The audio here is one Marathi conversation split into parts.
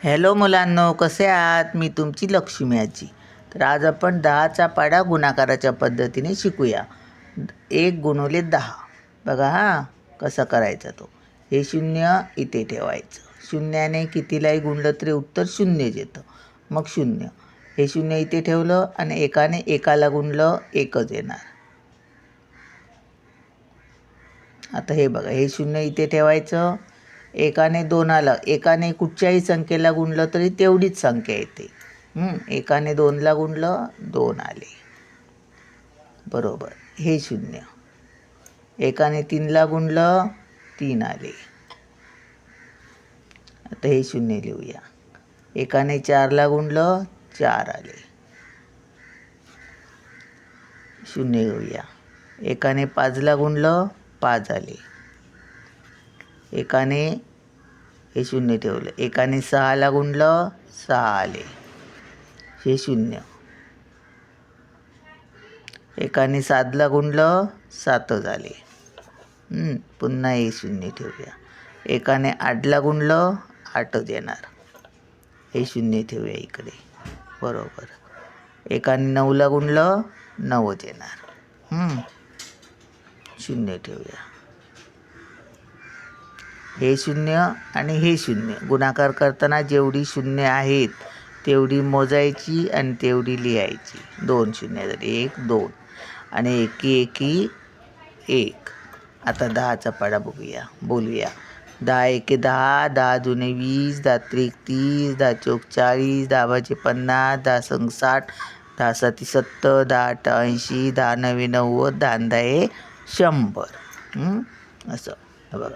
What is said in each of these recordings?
हॅलो मुलांनो, कसे आहात? मी तुमची लक्ष्मी आजी. तर आज आपण 10चा पाढा गुणाकाराच्या पद्धतीने शिकूया. 1 गुणिले 10 बघा कसा करायचा तो. हे शून्य इथे ठेवायचं. शून्याने कितीलाही गुणलं तरी उत्तर शून्यच येतं. मग शून्य, हे शून्य इथे ठेवलं आणि एकाने एकाला गुणलं एकच येणार. आता हे बघा, हे शून्य इथे ठेवायचं. एकाने दोनाला, एकाने कुठच्याही संख्येला गुणलं तरी तेवढीच संख्या येते. एकाने 2ला गुणलं 2 आले, बरोबर. हे शून्य, एकाने 3ला गुणलं 3 आले. आता हे शून्य लिहूया. एकाने 4ला गुणलं 4 आले. शून्य लिहूया. एकाने 5ला गुणलं 5 आले. एकाने, हे शून्य ठेवलं. एकाने 6ला गुणलं 6 आले. हे शून्य. एकाने 7ला गुणलं 7 आले. पुन्हा हे शून्य ठेवूया. एकाने 8ला गुणलं 8 येणार. हे शून्य ठेवूया इकडे, बरोबर. एकाने 9ला गुणलं 9 येणार. शून्य ठेवूया. हे शून्य आणि हे शून्य गुणाकार करताना जेवढी शून्य आहेत तेवढी मोजायची आणि तेवढी लिहायची. 2 शून्य झाली, 1 2 आणि एकी एकी 1. आता 10चा पाढा बोलूया. 10 एके 10, 10 दुने 20, 10 त्रिक 30, 10 चौक 40, 10 पंचे 50, 10 संग 60, 10 साती 70, 10 आठ 80, 10 नवे 90, 10 दहा 100. असं बघा.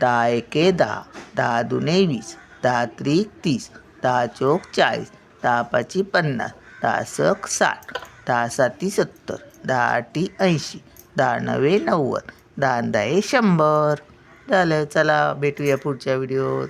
10 एके 10, 10 दुने 20, 10 त्रिक 30, 10 चौक 40, 10 पाची 50, 10 सक 60, 10 साती 70, 10 आठी 80, 10 नवे 90, 10 दहा 100. झालं. चला भेटूया पुढच्या व्हिडिओत.